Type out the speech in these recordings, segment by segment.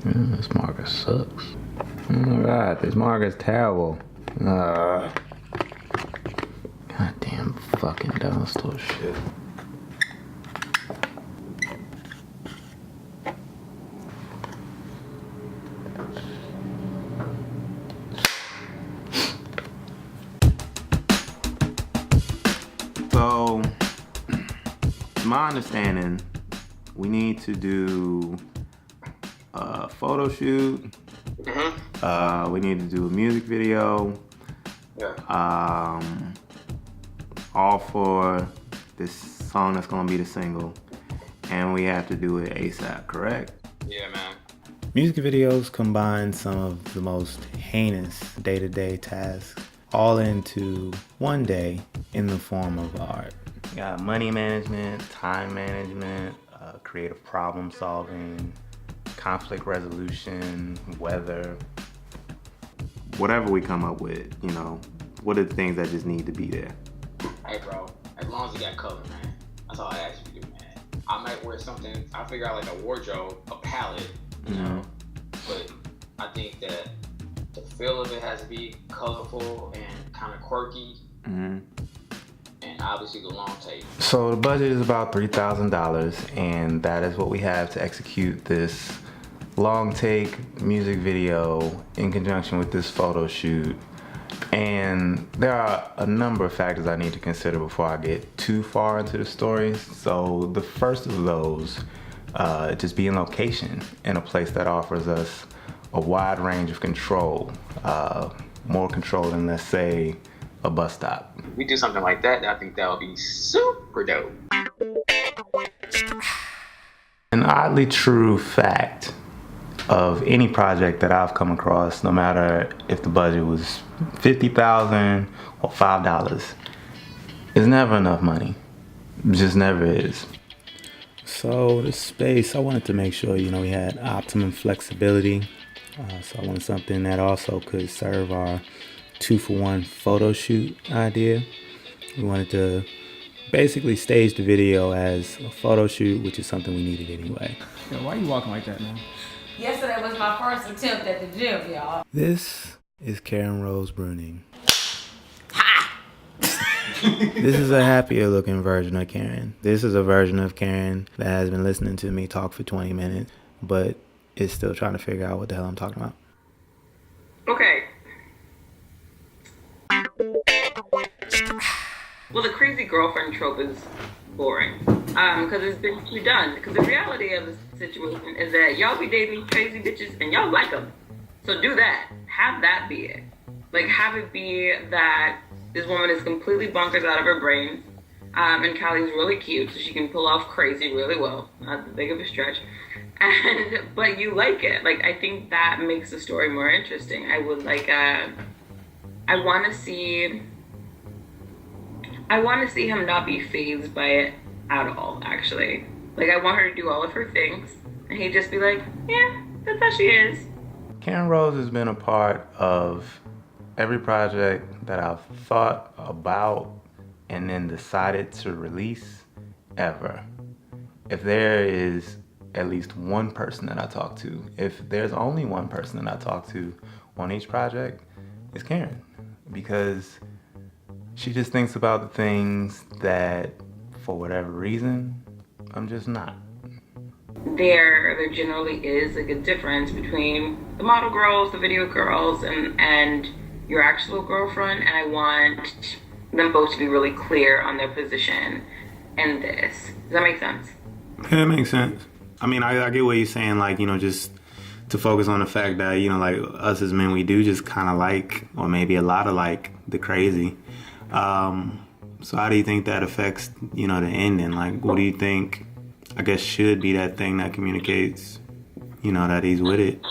This marker sucks. Oh my god, this marker is terrible. Goddamn fucking dollar store shit. So, my understanding, we need to do a photo shoot. We need to do a music video. Yeah. All for this song that's gonna be the single, and we have to do it ASAP, correct? Yeah, man. Music videos combine some of the most heinous day-to-day tasks all into one day in the form of art. You got money management, time management, creative problem solving, conflict resolution, weather. Whatever we come up with, you know, what are the things that just need to be there? Hey, bro, as long as you got color, man. That's all I ask you to do, man. I might wear something, I'll figure out like a wardrobe, a palette, you know, but I think that the feel of it has to be colorful and kind of quirky, and obviously the long take. So the budget is about $3,000, and that is what we have to execute this long take music video in conjunction with this photo shoot. And there are a number of factors I need to consider before I get too far into the story. So the first of those, just being location in a place that offers us a wide range of control, more control than, let's say, a bus stop. If we do something like that, I think that would be super dope. An oddly true fact of any project that I've come across, no matter if the budget was $50,000 or $5, is never enough money. It just never is. So the space, I wanted to make sure, you know, we had optimum flexibility. So I wanted something that also could serve our 2-for-1 photo shoot idea. We wanted to basically stage the video as a photo shoot, which is something we needed anyway. Yo, why are you walking like that, man? Yesterday was my first attempt at the gym, y'all. This is Karen Rose Bruning. Ha! This is a happier looking version of Karen. This is a version of Karen that has been listening to me talk for 20 minutes, but is still trying to figure out what the hell I'm talking about. Okay. Well, the crazy girlfriend trope is boring. Because it's been too done. Because the reality of the situation is that y'all be dating crazy bitches and y'all like them. So do that. Have that be it. Like, have it be that this woman is completely bonkers out of her brain. And Callie's really cute, so she can pull off crazy really well. Not that big of a stretch. But you like it. Like, I think that makes the story more interesting. I would like, I want to see him not be fazed by it at all, actually. Like, I want her to do all of her things, and he'd just be like, yeah, that's how she is. Karen Rose has been a part of every project that I've thought about and then decided to release ever. If there is at least one person that I talk to, if there's only one person that I talk to on each project, it's Karen. Because she just thinks about the things that, for whatever reason, I'm just not. There generally is like a difference between the model girls, the video girls, and your actual girlfriend, and I want them both to be really clear on their position in this. Does that make sense? Yeah, it makes sense. I mean, I get what you're saying, like, you know, just to focus on the fact that, you know, like, us as men, we do just kind of like, or maybe a lot of like, the crazy. So how do you think that affects, you know, the ending? Like, what do you think, I guess, should be that thing that communicates, you know, that he's with it?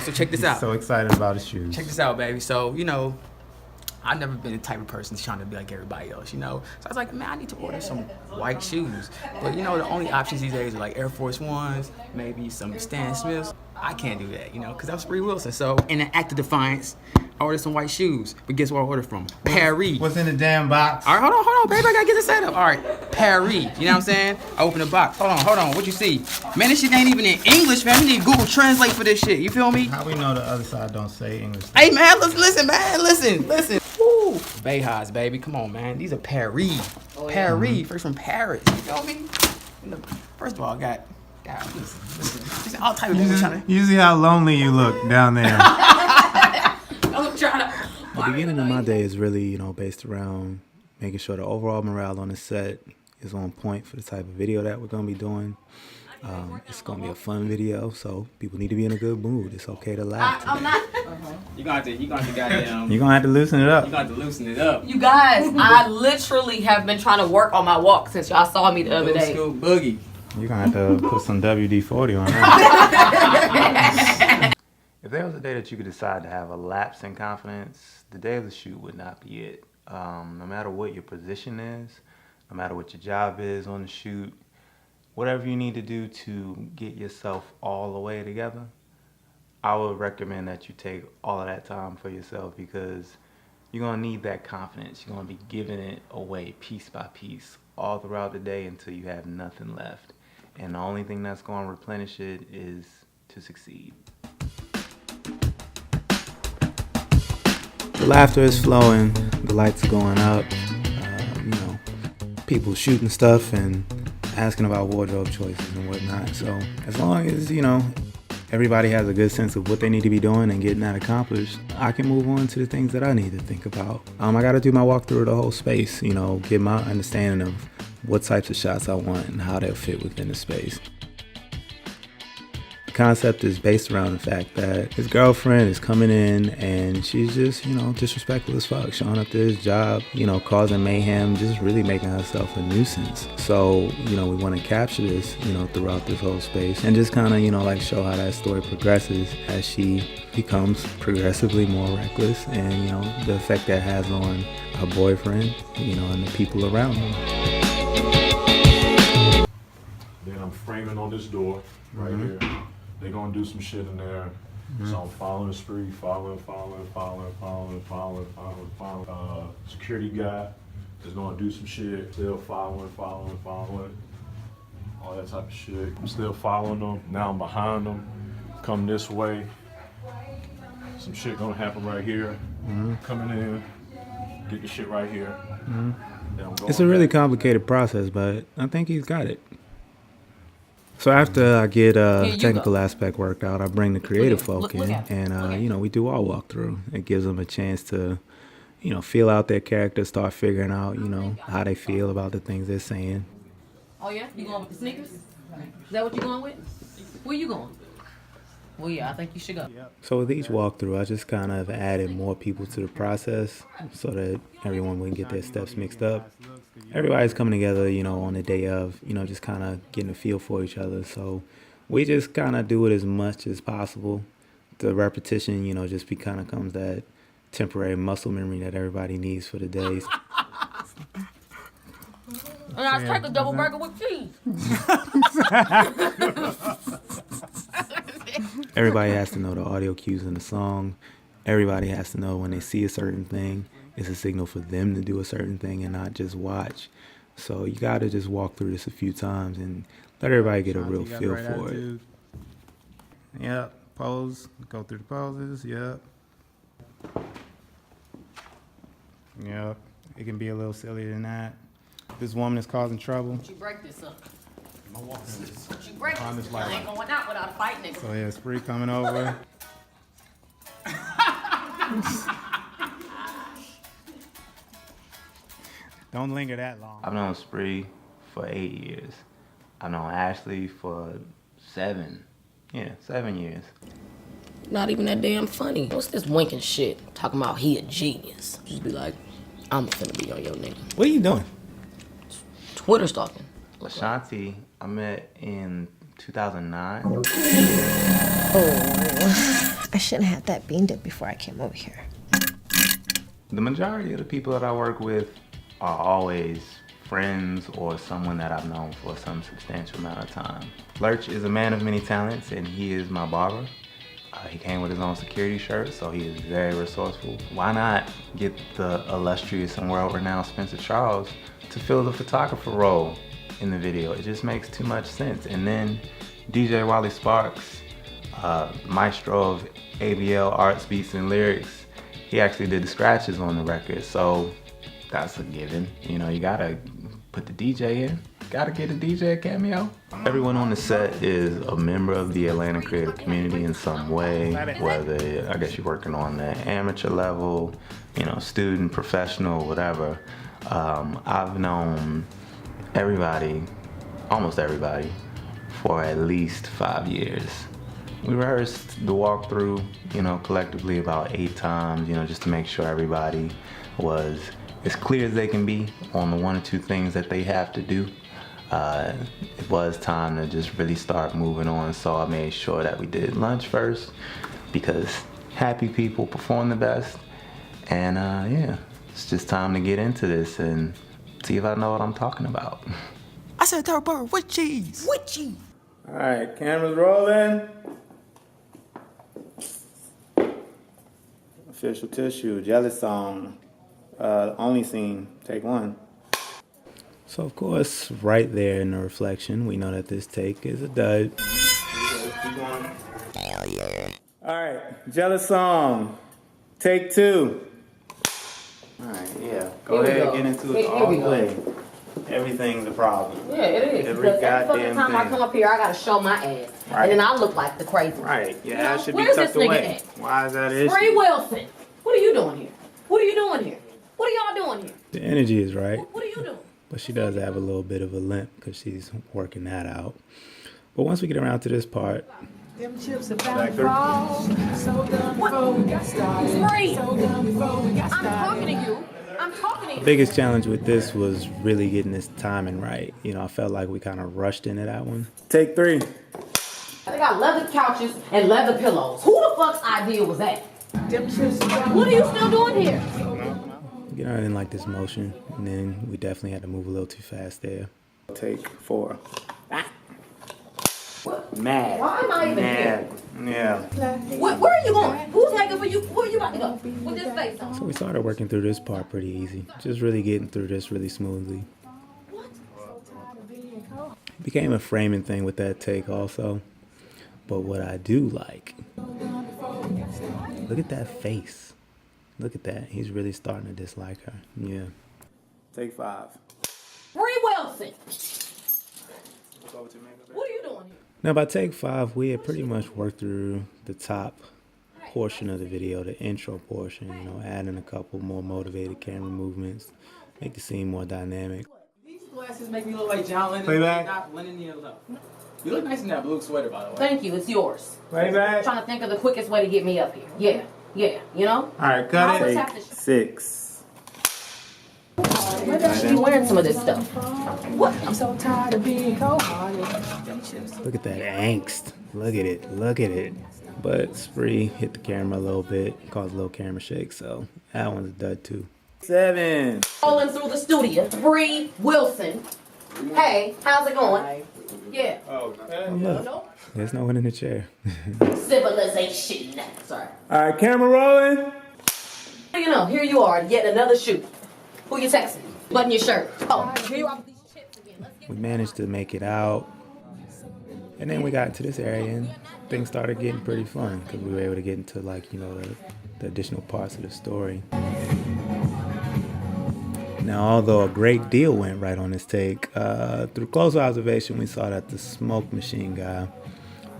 So check this out. So excited about his shoes. Check this out, baby. So, you know, I've never been the type of person trying to be like everybody else, you know? So I was like, man, I need to order some white shoes. But, you know, the only options these days are like Air Force Ones, maybe some Stan Smiths. I can't do that, you know, because that was Bree Wilson. So, in an act of defiance, I ordered some white shoes. But guess where I ordered from? Paris. What's in the damn box? All right, hold on, baby. I got to get this set up. All right, Paris. You know what I'm saying? I open the box. Hold on. What you see? Man, this shit ain't even in English, man. We need Google Translate for this shit. You feel me? How we know the other side don't say English? Hey, man, listen, man. Listen. Woo. Bayhighs, baby. Come on, man. These are Paris. Paris. First from Paris. You feel me? First of all, God, listen. All type of music trying to... You see how lonely you look down there. I'm trying to. The beginning of my day is really, based around making sure the overall morale on the set is on point for the type of video that we're going to be doing. It's going to be a fun video, so people need to be in a good mood. It's okay to laugh today. I'm not. You gonna have to goddamn... You're going to have to loosen it up. You gonna have to loosen it up. You guys, I literally have been trying to work on my walk since y'all saw me the other day. School boogie. You're going to have to put some WD-40 on that. If there was a day that you could decide to have a lapse in confidence, the day of the shoot would not be it. No matter what your position is, no matter what your job is on the shoot, whatever you need to do to get yourself all the way together, I would recommend that you take all of that time for yourself, because you're going to need that confidence. You're going to be giving it away piece by piece all throughout the day until you have nothing left. And the only thing that's going to replenish it is to succeed. The laughter is flowing, the lights are going up, people shooting stuff and asking about wardrobe choices and whatnot. So as long as, everybody has a good sense of what they need to be doing and getting that accomplished, I can move on to the things that I need to think about. I got to do my walkthrough of the whole space, get my understanding of what types of shots I want and how they'll fit within the space. The concept is based around the fact that his girlfriend is coming in and she's just, disrespectful as fuck, showing up to his job, causing mayhem, just really making herself a nuisance. So, we want to capture this, throughout this whole space and just kind of, show how that story progresses as she becomes progressively more reckless and, the effect that has on her boyfriend, and the people around him. Then I'm framing on this door right here. They're gonna do some shit in there. So I'm following the street, following. Security guy is gonna do some shit, still following. All that type of shit. I'm still following them. Now I'm behind them. Come this way. Some shit gonna happen right here. Coming in, get the shit right here. It's a really complicated process, but I think he's got it. So after I get the technical aspect worked out, I bring the creative folk in, and we do our walkthrough. It gives them a chance to, feel out their character, start figuring out, how they feel about the things they're saying. Oh yeah, you going with the sneakers? Is that what you going with? Where you going? Well, yeah, I think you should go. So with each walkthrough, I just kind of added more people to the process so that everyone wouldn't get their steps mixed up. Everybody's coming together, on the day of, just kind of getting a feel for each other. So we just kind of do it as much as possible. The repetition, just becomes that temporary muscle memory that everybody needs for the days. And I take a double burger with cheese. Everybody has to know the audio cues in the song. Everybody has to know when they see a certain thing, it's a signal for them to do a certain thing and not just watch. So you got to just walk through this a few times and let everybody get a real feel for it. Yep, pose, go through the poses, yep. Yep, it can be a little sillier than that. This woman is causing trouble. You break this up. You break this. I ain't going out without a fight, nigga. So yeah, Spree coming over. Don't linger that long. I've known Spree for 8 years. I've known Ashley for 7. Yeah, 7 years. Not even that damn funny. What's this winking shit? Talking about he a genius. Just be like, I'm finna be on your nigga. What are you doing? Twitter stalking. Ashanti, I met in 2009. Oh, I shouldn't have had that bean dip before I came over here. The majority of the people that I work with are always friends or someone that I've known for some substantial amount of time. Lurch is a man of many talents and he is my barber. He came with his own security shirt, so he is very resourceful. Why not get the illustrious and world-renowned Spencer Charles to fill the photographer role in the video? It just makes too much sense. And then DJ Wally Sparks, maestro of ABL Arts, Beats, and Lyrics, he actually did the scratches on the record, so that's a given. You know, you gotta put the DJ in. Gotta get a DJ a cameo. Everyone on the set is a member of the Atlanta creative community in some way, whether, I guess, you're working on the amateur level, you know, student, professional, whatever. I've known everybody, almost everybody, for at least 5 years. We rehearsed the walkthrough, you know, collectively about 8 times, you know, just to make sure everybody was as clear as they can be on the 1 or 2 things that they have to do. It was time to just really start moving on, so I made sure that we did lunch first, because happy people perform the best. And yeah, it's just time to get into this and see if I know what I'm talking about. I said third bird with cheese. With cheese. All right, cameras rolling. Official tissue, jealous song, only scene, take 1. So of course, right there in the reflection, we know that this take is a dud. All right, jealous song, take 2. All right, yeah, go ahead, get into it all the way. Everything's a problem. Yeah, it is. Every Because every fucking goddamn time I thing. come up here, I gotta show my ass. Right. And then I look like the crazy one. Right, your You know, ass should be where's tucked this nigga away. at? Why is that an issue? Free Wilson. What are you doing here? What are you doing here? What are y'all doing here? The energy is right, What are you doing? but she does have a little bit of a limp because she's working that out. But once we get around to this part, Them chips about to fall. So done before we got started. Free. So done before we got I'm started. talking to you. I'm talking to the you. biggest challenge with this was really getting this timing right. You know, I felt like we kind of rushed into that one. Take 3. They got leather couches and leather pillows. Who the fuck's idea was that? Them chips about What are you still doing here? You know, I didn't like this motion, and then we definitely had to move a little too fast there. Take 4. Mad. Why am I even here? Yeah. Where are you going? Who's taking for you? Where are you about to go? With this face on. So we started working through this part pretty easy. Just really getting through this really smoothly. It became a framing thing with that take also. But what I do like, look at that face. Look at that. He's really starting to dislike her. Yeah. Take 5. Free Wilson. What are you doing here? Now by take 5, we had pretty much worked through the top portion of the video, the intro portion, you know, adding a couple more motivated camera movements, make the scene more dynamic. These glasses make me look like John Lennon. Playback. Not Lennon Yellow. You look nice in that blue sweater, by the way. Thank you. It's yours. Playback. I'm trying to think of the quickest way to get me up here. Yeah. You know? Alright, cut I it. always have to- 6. Maybe I should be wearing some of this stuff. What? I'm so tired of being cold-hearted. Them chips. Look at that angst. Look at it. Look at it. But Spree hit the camera a little bit, caused a little camera shake, so that one's a dud too. 7. Rolling through the studio. Free Wilson. Hey, how's it going? Yeah. Oh, look. There's no one in the chair. Civilization. Sorry. Alright, camera rolling. What do you know? Here you are, yet another shoot. Who you texting? Button your shirt. Oh, here you are with these chips again. Let's get We managed to make it out. And then we got into this area and things started getting pretty fun because we were able to get into, like, you know, the additional parts of the story. Now, although a great deal went right on this take, through close observation, we saw that the smoke machine guy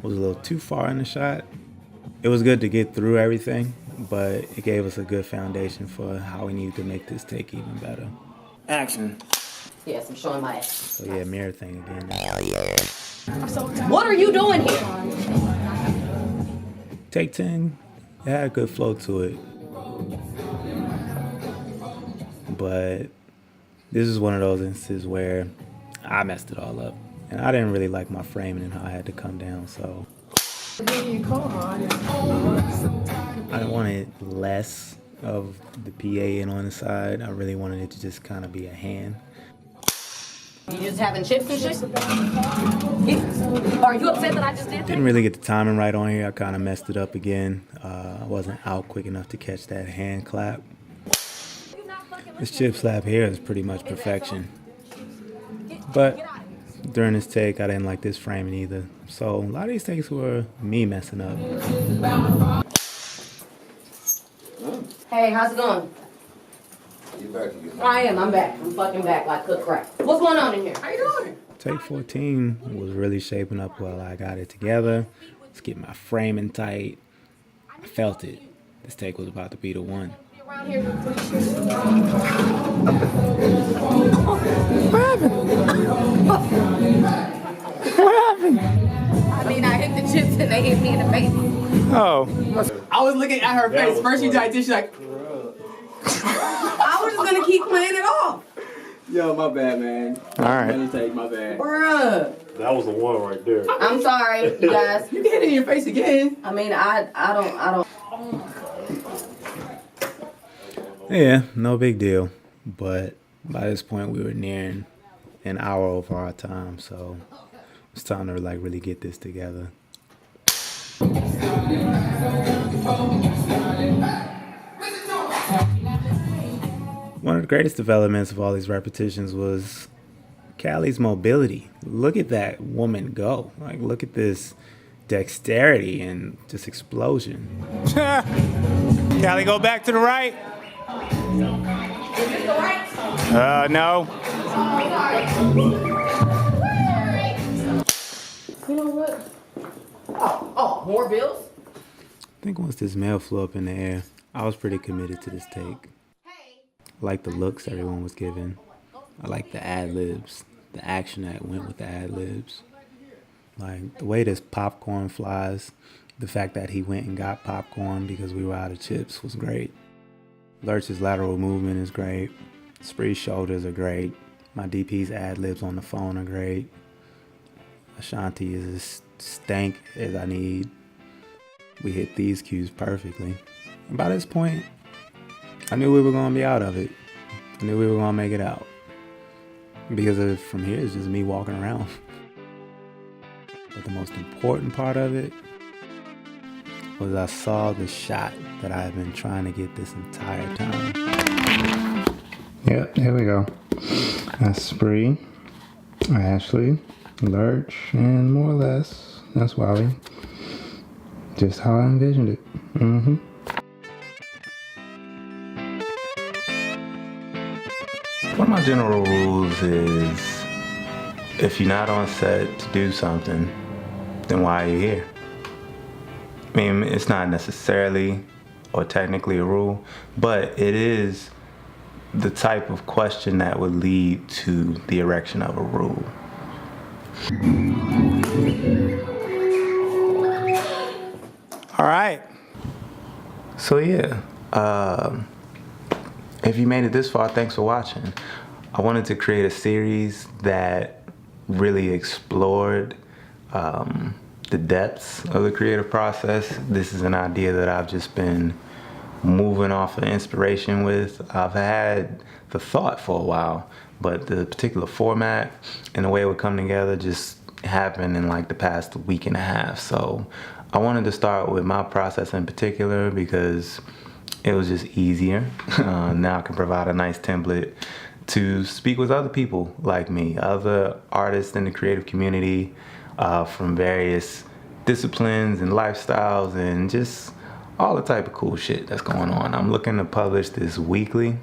was a little too far in the shot. It was good to get through everything, but it gave us a good foundation for how we needed to make this take even better. Action. Yes, I'm showing my ass. So yeah, mirror thing again. What are you doing here? Take 10, it had a good flow to it. But this is one of those instances where I messed it all up. And I didn't really like my framing and how I had to come down, so Being cold-hearted. I wanted less of the PA in on the side. I really wanted it to just kind of be a hand. You just having chips and shit? Are you upset that I just did that? Didn't really get the timing right on here. I kind of messed it up again. I wasn't out quick enough to catch that hand clap. This chip slap here is pretty much perfection. But during this take, I didn't like this framing either. So a lot of these takes were me messing up. Hey, how's it going? You back again? I am. I'm back. I'm fucking back like cooked crap. What's going on in here? How you doing? Take 14 was really shaping up well. I got it together. Let's get my framing tight. I felt it. This take was about to be the one. Around here. What happened? What happened? I mean, I hit the chips and they hit me in the face. Oh. I was looking at her face. First you tried this, she's like, I was just gonna keep playing it off. yo, my bad, man. All right. Take my bad. Bruh. That was the one right there. I'm sorry, you guys. You can hit it in your face again. I mean, I don't. Yeah, no big deal. But by this point, we were nearing an hour over our time, so it's time to like really get this together. One of the greatest developments of all these repetitions was Callie's mobility. Look at that woman go. Like, look at this dexterity and just explosion. Callie, go back to the right. Is this the right? No. You know what? Oh, more bills? I think once this mail flew up in the air, I was pretty committed to this take. I liked the looks everyone was giving. I liked the ad-libs, the action that went with the ad-libs. Like, the way this popcorn flies, the fact that he went and got popcorn because we were out of chips was great. Lurch's lateral movement is great. Spree's shoulders are great. My DP's ad-libs on the phone are great. Ashanti is as stank as I need. We hit these cues perfectly. And by this point, I knew we were going to be out of it. I knew we were going to make it out. Because from here, it's just me walking around. But the most important part of it was I saw the shot that I had been trying to get this entire time. Yep, here we go. That's Spree, Ashley, Lurch, and more or less, that's Wally. Just how I envisioned it. One of my general rules is if you're not on set to do something, then why are you here? I mean, it's not necessarily or technically a rule, but it is the type of question that would lead to the erection of a rule. All right. So yeah, if you made it this far, thanks for watching. I wanted to create a series that really explored the depths of the creative process. This is an idea that I've just been moving off of inspiration with. I've had the thought for a while, but the particular format and the way it would come together just happened in like the past week and a half. So I wanted to start with my process in particular because it was just easier. Now I can provide a nice template to speak with other people like me, other artists in the creative community from various disciplines and lifestyles and just all the type of cool shit that's going on. I'm looking to publish this weekly.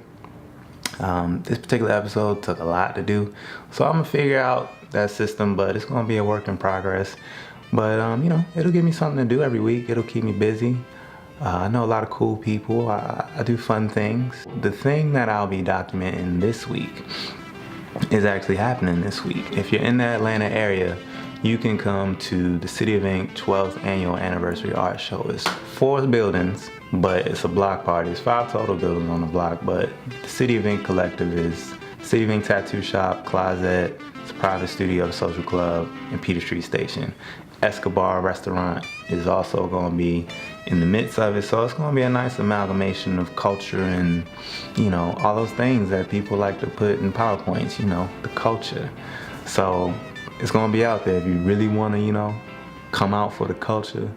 This particular episode took a lot to do, so I'm gonna figure out that system, but it's gonna be a work in progress. But you know, it'll give me something to do every week. It'll keep me busy. I know a lot of cool people. I do fun things. The thing that I'll be documenting this week is actually happening this week. If you're in the Atlanta area, you can come to the City of Ink 12th Annual Anniversary Art Show. It's 4 buildings, but it's a block party. It's 5 total buildings on the block, but the City of Ink Collective is City of Ink Tattoo Shop, Closet, it's a private studio, the Social Club, and Peter Street Station. Escobar Restaurant, is also going to be in the midst of it. So it's going to be a nice amalgamation of culture and, you know, all those things that people like to put in PowerPoints, you know, the culture. So it's going to be out there. If you really want to, you know, come out for the culture,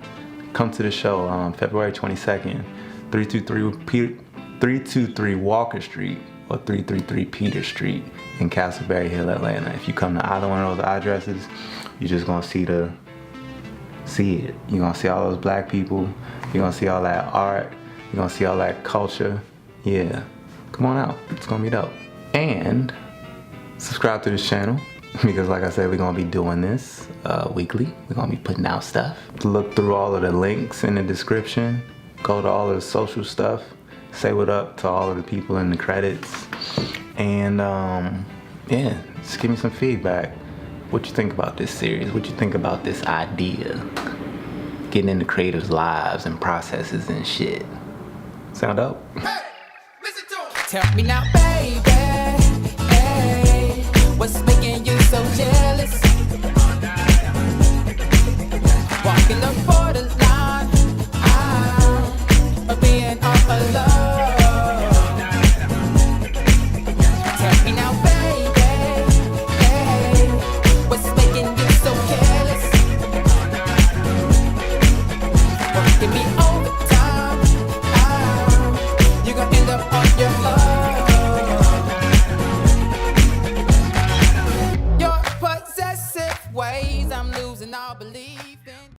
come to the show on February 22nd, 323 Walker Street or 333 Peter Street in Castleberry Hill, Atlanta. If you come to either one of those addresses, you're just going to see it. You're going to see all those black people. You're going to see all that art. You're going to see all that culture. Yeah, come on out. It's going to be dope. And subscribe to this channel because like I said, we're going to be doing this weekly. We're going to be putting out stuff. Look through all of the links in the description. Go to all of the social stuff. Say what up to all of the people in the credits. And yeah, just give me some feedback. What you think about this series? What you think about this idea? Getting into creatives' lives and processes and shit. Sound dope? Hey, listen to him. Tell me now,